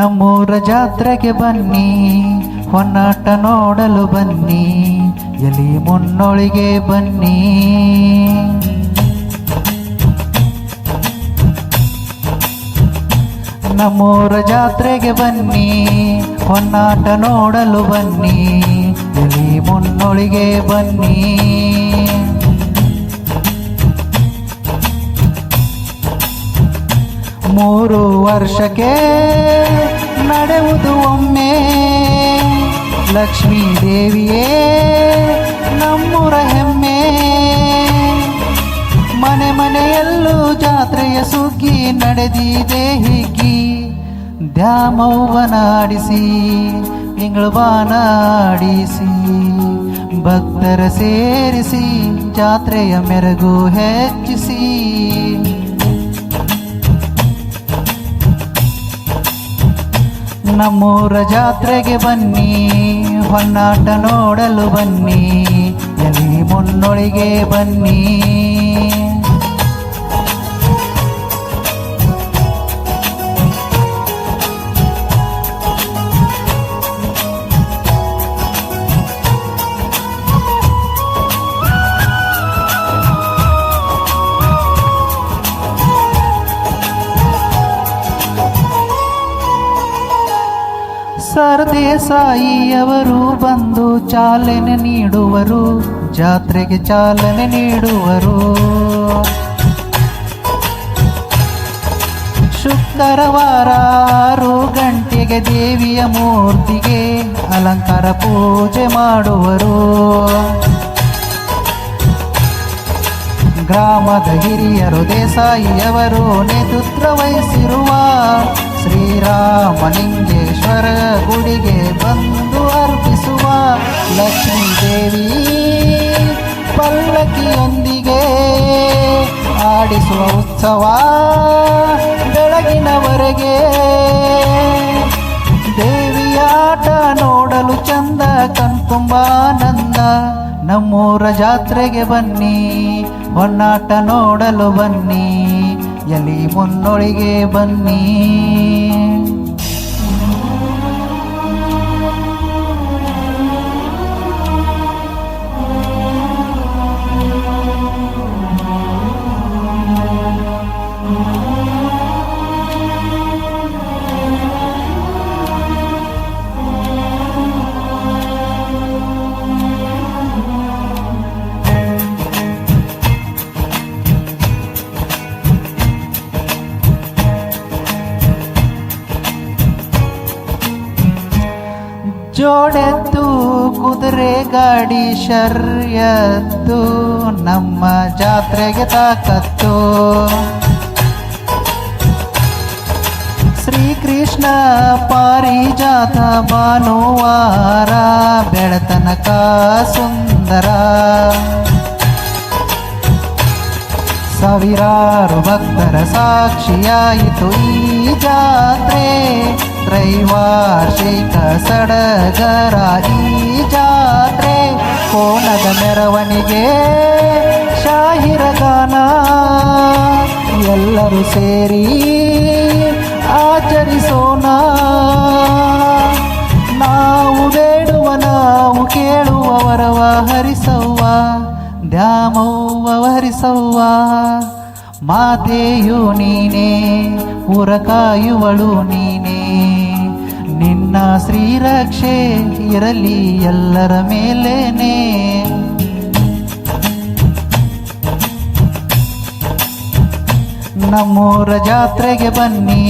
ನಮ್ಮೂರ ಜಾತ್ರೆಗೆ ಬನ್ನಿ, ಹೊನ್ನಾಟ ನೋಡಲು ಬನ್ನಿ, ಎಲಿ ಮುನ್ನೊಳಿಗೆ ಬನ್ನಿ. ನಮ್ಮೂರ ಜಾತ್ರೆಗೆ ಬನ್ನಿ, ಹೊನ್ನಾಟ ನೋಡಲು ಬನ್ನಿ, ಎಲಿ ಮುನ್ನೊಳಿಗೆ ಬನ್ನಿ. 3 ವರ್ಷಕ್ಕೆ ನಡೆಯುವುದು ಒಮ್ಮೆ, ಲಕ್ಷ್ಮೀ ದೇವಿಯೇ ನಮ್ಮೂರ ಹೆಮ್ಮೆ. ಮನೆ ಮನೆಯಲ್ಲೂ ಜಾತ್ರೆಯ ಸುಗ್ಗಿ ನಡೆದಿದೆ ಹಿಗ್ಗಿ. ದ್ಯಾಮವ್ವನಾಡಿಸಿ ಇಂಗಳು ಬಾನಾಡಿಸಿ, ಭಕ್ತರ ಸೇರಿಸಿ ಜಾತ್ರೆಯ ಮೆರಗು ಹೆಚ್ಚಿಸಿ. ನಮ್ಮೂರ ಜಾತ್ರೆಗೆ ಬನ್ನಿ, ಹೊನ್ನಾಟ ನೋಡಲು ಬನ್ನಿ, ಎಲಿ ಮುನ್ನೊಳಿಗೆ ಬನ್ನಿ. ಸರ್ದೇಸಾಯಿಯವರು ಬಂದು ಚಾಲನೆ ನೀಡುವರು, ಜಾತ್ರೆಗೆ ಚಾಲನೆ ನೀಡುವರು. ಶುಕ್ರವಾರ 6 ಗಂಟೆಗೆ ದೇವಿಯ ಮೂರ್ತಿಗೆ ಅಲಂಕಾರ ಪೂಜೆ ಮಾಡುವರು. ಗ್ರಾಮದ ಹಿರಿಯರು ದೇಸಾಯಿಯವರು ನೇತೃತ್ವ ವಹಿಸಿರುವ ಶ್ರೀರಾಮಲಿಂಗೇಶ್ವರ ಗುಡಿಗೆ ಬಂದು ಅರ್ಪಿಸುವ. ಲಕ್ಷ್ಮೀ ದೇವಿ ಪಲ್ಲಕ್ಕಿಯೊಂದಿಗೆ ಆಡಿಸುವ ಉತ್ಸವ ಬೆಳಗಿನವರೆಗೆ. ದೇವಿಯಾಟ ನೋಡಲು ಚಂದ, ಕಣ್ತುಂಬಾನಂದ. ನಮ್ಮೂರ ಜಾತ್ರೆಗೆ ಬನ್ನಿ, ಹೊನ್ನಾಟ ನೋಡಲು ಬನ್ನಿ, ಎಲಿ ಮುನ್ನೊಳಿಗೆ ಬನ್ನಿ. ಜೋಡೆತ್ತು ಕುದುರೆ ಗಾಡಿ ಶರ್ಯತ್ತು, ನಮ್ಮ ಜಾತ್ರೆಗೆ ತಾಕತ್ತು. ಶ್ರೀಕೃಷ್ಣ ಪಾರಿಜಾತ ಭಾನುವಾರ, ಬೆಳತನಕ ಸುಂದರ. ಸಾವಿರಾರು ಭಕ್ತರ ಸಾಕ್ಷಿಯಾಯಿತು ಈ ಜಾತ್ರೆ, ತ್ರೈವಾರ್ಷಿಕ ಸಡಗರ ಈ ಜಾತ್ರೆ. ಕೋಣದ ಮೆರವಣಿಗೆ ಶಾಹಿರ ಗಾನ, ಎಲ್ಲರೂ ಸೇರಿ ಆಚರಿಸೋಣ. ನಾವು ಬೇಡುವ ನಾವು ಕೇಳುವ ವರವ ಹರಿಸವ್ವ, ದ್ಯಾಮವ್ವ ಹರಿಸವ್ವ. ಮಾತೆಯು ನೀನೇ, ಊರ ಕಾಯುವಳು ನೀನೇ, ನಿನ್ನ ಶ್ರೀರಕ್ಷೆ ಇರಲಿ ಎಲ್ಲರ ಮೇಲೇನೆ. ನಮ್ಮೂರ ಜಾತ್ರೆಗೆ ಬನ್ನಿ,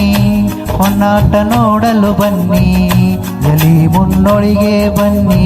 ಹೊನ್ನಾಟ ನೋಡಲು ಬನ್ನಿ, ಎಲಿ ಮುನ್ನೊಳಿಗೆ ಬನ್ನಿ.